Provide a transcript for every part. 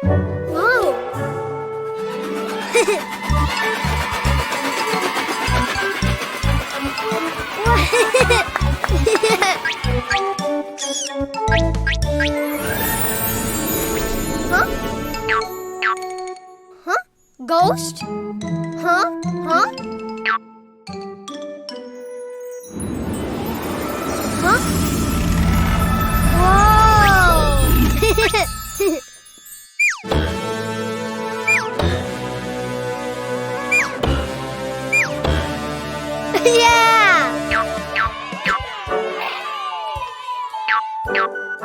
Oh. Huh? Huh? Ghost? Huh? Huh? Huh? Whoa! Yeah!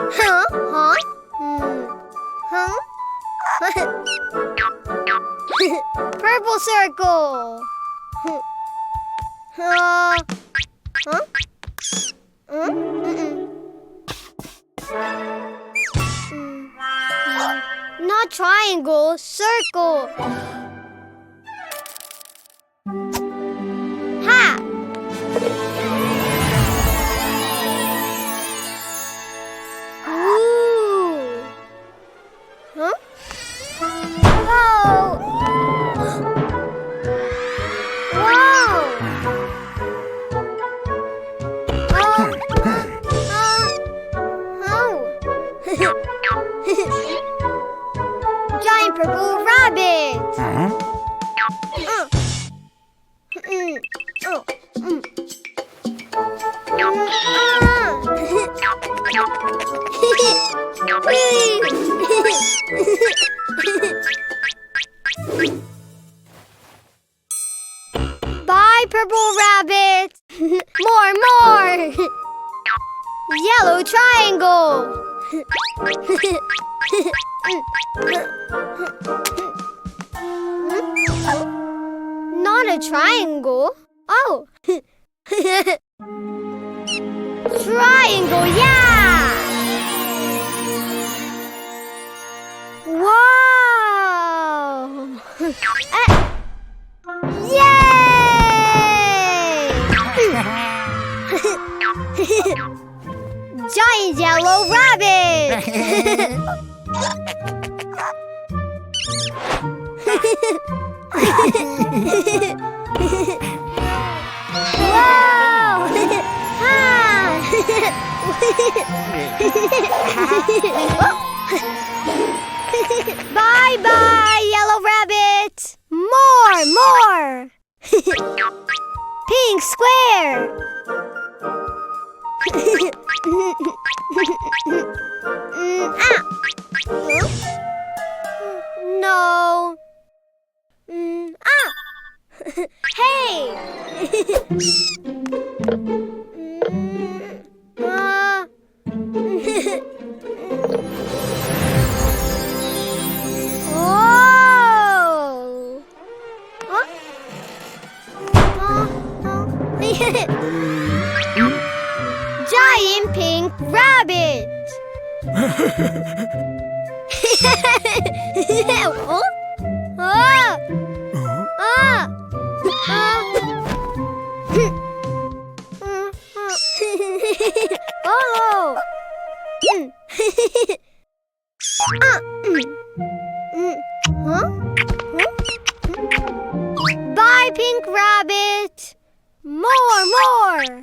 Huh? Huh? Huh? Purple circle. Huh? Not triangle, circle. Ha! Ooh. Huh? Whoa! Whoa! Giant purple rabbit. Bye, purple rabbit. More. Yellow triangle. Not a triangle. Oh. Triangle, yeah! Wow! Yay! Giant yellow rabbit! Wow! Bye, yellow rabbit! More! Pink square! No! Hey! Oh! Giant pink rabbit! Oh! Bye, pink rabbit! More!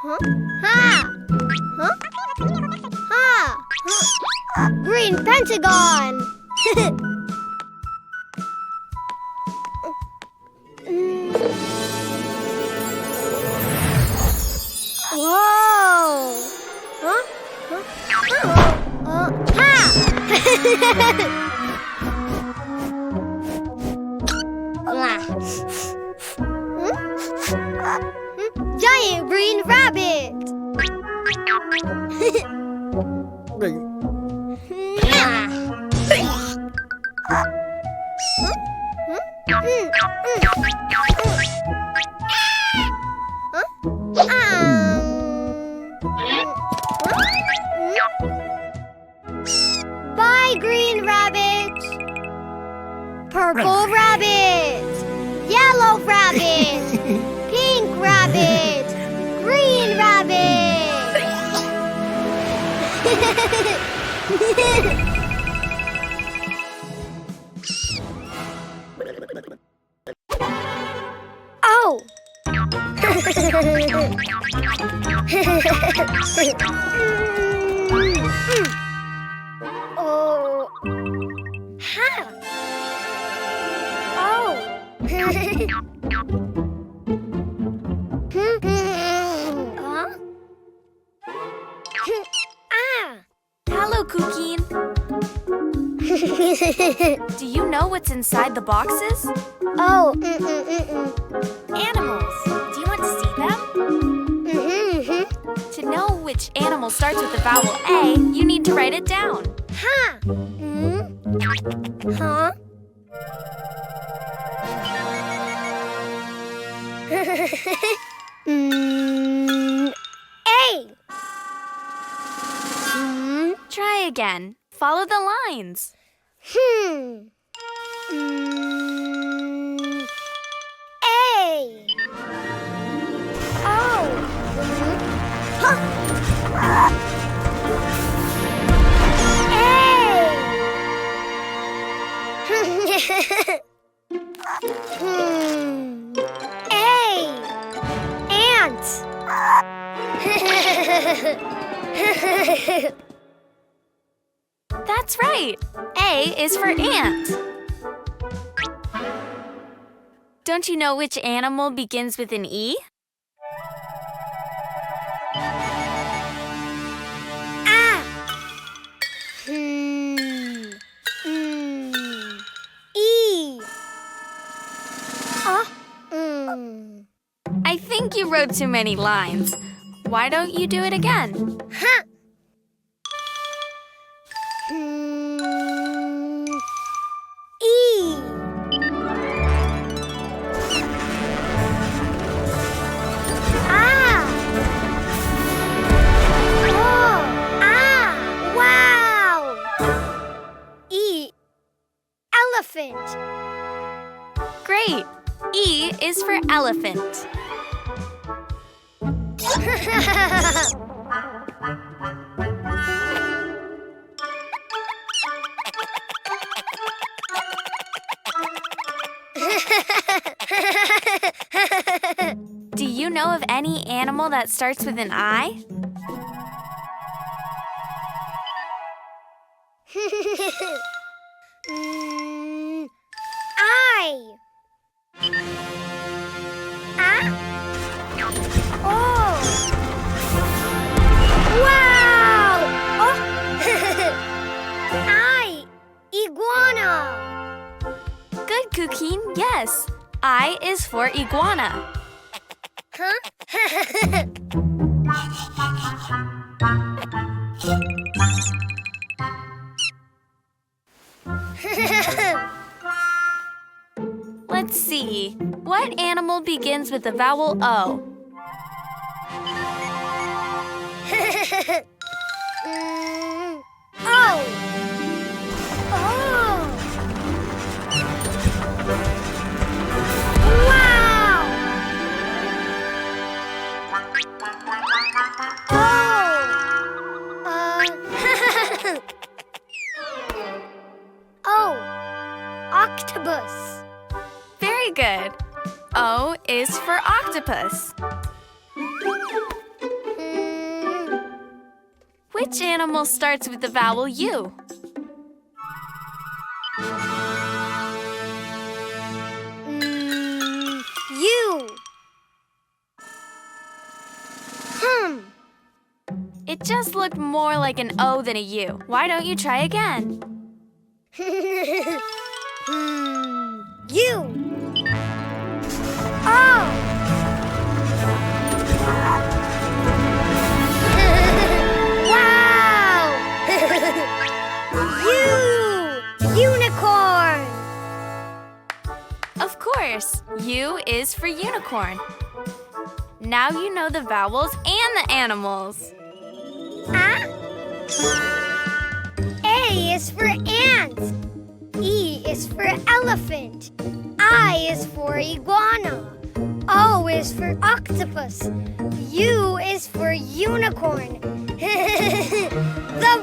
Huh? Ha! Huh? Ha! Huh? Green pentagon! Whoa! Huh? Ha! Giant green rabbit! Bye, green rabbit! Purple rabbit! Yellow rabbit! Pink rabbit! Green rabbit! Oh! Oh. Ha! Oh. Huh? Ah! Hello, Cuquin. Do you know what's inside the boxes? Oh. Animals. Do you want to see them? To know which animal starts with the vowel A, you need to write it down. Ha! Huh? A. Try again. Follow the lines. A. Oh. Huh. A. Ant. That's right. A is for ant. Don't you know which animal begins with an E? Ah. E. I think you wrote too many lines. Why don't you do it again? Huh. E. Ah. Oh. Ah. Wow. E. Elephant. Great. E is for elephant. Do you know of any animal that starts with an I? I. Ah. Oh. Wow. Oh. I. Iguana. Good, Cuquin. Yes. I is for iguana. Huh? Let's see. What animal begins with the vowel O? Oh. Oh. Wow. Oh. Octopus. Very good. O is for octopus. Which animal starts with the vowel U? U. It just looked more like an O than a U. Why don't you try again? U. Oh. Wow. Unicorn. Of course, U is for unicorn. Now you know the vowels and the animals. Ah. A is for ant. E is for elephant. I is for iguana. O is for octopus. U is for unicorn. The